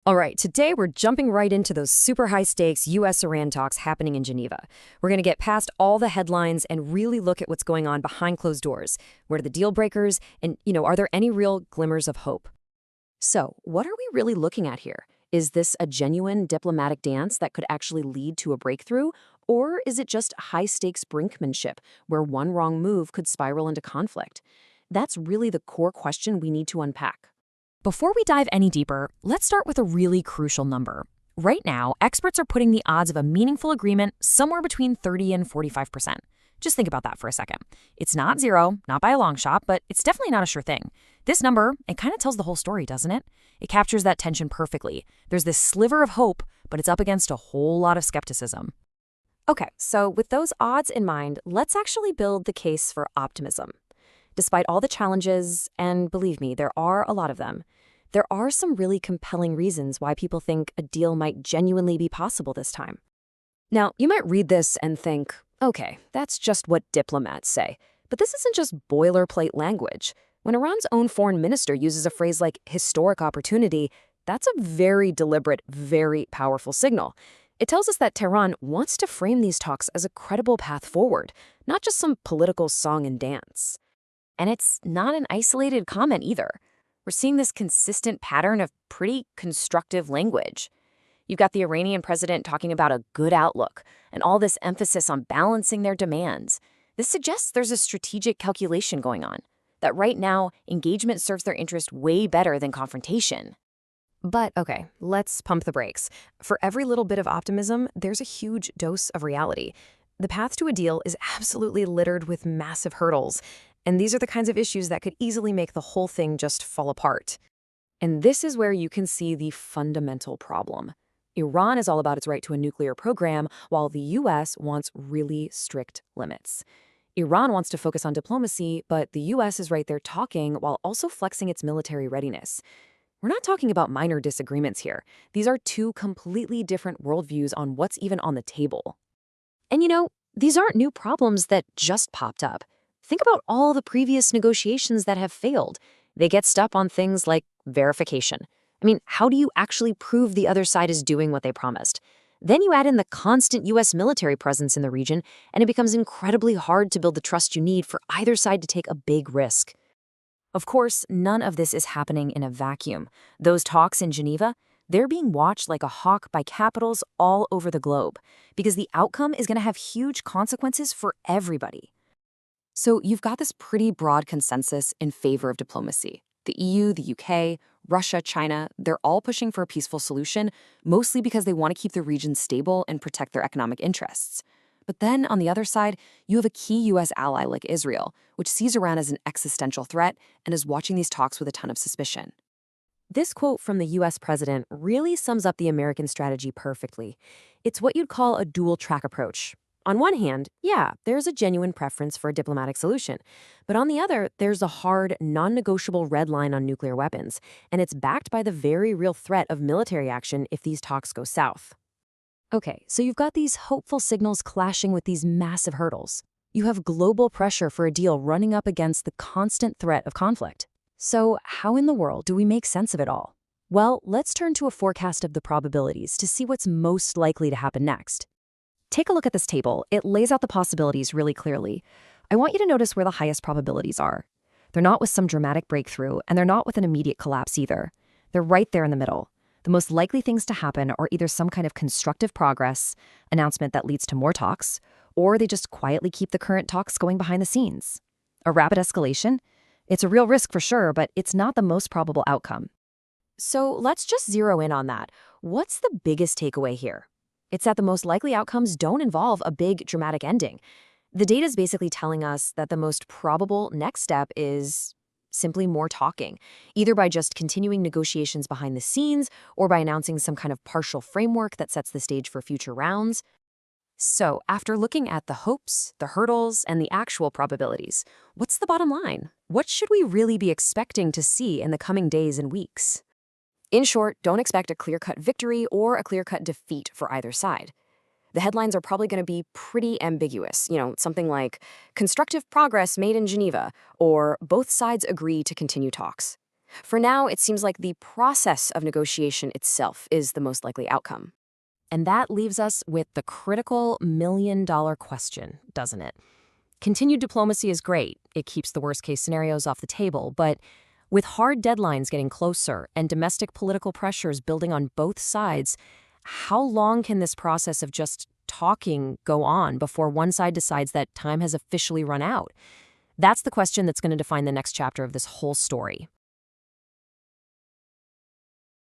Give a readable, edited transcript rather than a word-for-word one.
All right, today we're jumping right into those super high stakes US-Iran talks happening in Geneva. We're going to get past all the headlines and really look at what's going on behind closed doors. What are the deal breakers? And, are there any real glimmers of hope? So, what are we really looking at here? Is this a genuine diplomatic dance that could actually lead to a breakthrough? Or is it just high stakes brinkmanship where one wrong move could spiral into conflict? That's really the core question we need to unpack. Before we dive any deeper, let's start with a really crucial number. Right now, experts are putting the odds of a meaningful agreement somewhere between 30 and 45%. Just think about that for a second. It's not zero, not by a long shot, but it's definitely not a sure thing. This number, it kind of tells the whole story, doesn't it? It captures that tension perfectly. There's this sliver of hope, but it's up against a whole lot of skepticism. Okay, so with those odds in mind, let's actually build the case for optimism. Despite all the challenges, and believe me, there are a lot of them, there are some really compelling reasons why people think a deal might genuinely be possible this time. Now, you might read this and think, okay, that's just what diplomats say. But this isn't just boilerplate language. When Iran's own foreign minister uses a phrase like historic opportunity, that's a very deliberate, very powerful signal. It tells us that Tehran wants to frame these talks as a credible path forward, not just some political song and dance. And it's not an isolated comment either. We're seeing this consistent pattern of pretty constructive language. You've got the Iranian president talking about a good outlook and all this emphasis on balancing their demands. This suggests there's a strategic calculation going on, that right now, engagement serves their interest way better than confrontation. But okay, let's pump the brakes. For every little bit of optimism, there's a huge dose of reality. The path to a deal is absolutely littered with massive hurdles. And these are the kinds of issues that could easily make the whole thing just fall apart. And this is where you can see the fundamental problem. Iran is all about its right to a nuclear program, while the US wants really strict limits. Iran wants to focus on diplomacy, but the US is right there talking while also flexing its military readiness. We're not talking about minor disagreements here. These are two completely different worldviews on what's even on the table. And these aren't new problems that just popped up. Think about all the previous negotiations that have failed. They get stuck on things like verification. I mean, how do you actually prove the other side is doing what they promised? Then you add in the constant US military presence in the region, and it becomes incredibly hard to build the trust you need for either side to take a big risk. Of course, none of this is happening in a vacuum. Those talks in Geneva, they're being watched like a hawk by capitals all over the globe, because the outcome is going to have huge consequences for everybody. So you've got this pretty broad consensus in favor of diplomacy. The EU, the UK, Russia, China, they're all pushing for a peaceful solution, mostly because they want to keep the region stable and protect their economic interests. But then, on the other side, you have a key US ally like Israel, which sees Iran as an existential threat and is watching these talks with a ton of suspicion. This quote from the US president really sums up the American strategy perfectly. It's what you'd call a dual-track approach. On one hand, yeah, there's a genuine preference for a diplomatic solution. But on the other, there's a hard, non-negotiable red line on nuclear weapons, and it's backed by the very real threat of military action if these talks go south. Okay, so you've got these hopeful signals clashing with these massive hurdles. You have global pressure for a deal running up against the constant threat of conflict. So how in the world do we make sense of it all? Well, let's turn to a forecast of the probabilities to see what's most likely to happen next. Take a look at this table. It lays out the possibilities really clearly. I want you to notice where the highest probabilities are. They're not with some dramatic breakthrough, and they're not with an immediate collapse either. They're right there in the middle. The most likely things to happen are either some kind of constructive progress, announcement that leads to more talks, or they just quietly keep the current talks going behind the scenes. A rapid escalation? It's a real risk for sure, but it's not the most probable outcome. So let's just zero in on that. What's the biggest takeaway here? It's that the most likely outcomes don't involve a big, dramatic ending. The data is basically telling us that the most probable next step is simply more talking, either by just continuing negotiations behind the scenes or by announcing some kind of partial framework that sets the stage for future rounds. So, after looking at the hopes, the hurdles, and the actual probabilities, what's the bottom line? What should we really be expecting to see in the coming days and weeks? In short, don't expect a clear-cut victory or a clear-cut defeat for either side. The headlines are probably going to be pretty ambiguous, something like constructive progress made in Geneva or both sides agree to continue talks. For now, it seems like the process of negotiation itself is the most likely outcome. And that leaves us with the critical million-dollar question, doesn't it? Continued diplomacy is great. It keeps the worst-case scenarios off the table, but with hard deadlines getting closer and domestic political pressures building on both sides, how long can this process of just talking go on before one side decides that time has officially run out? That's the question that's going to define the next chapter of this whole story.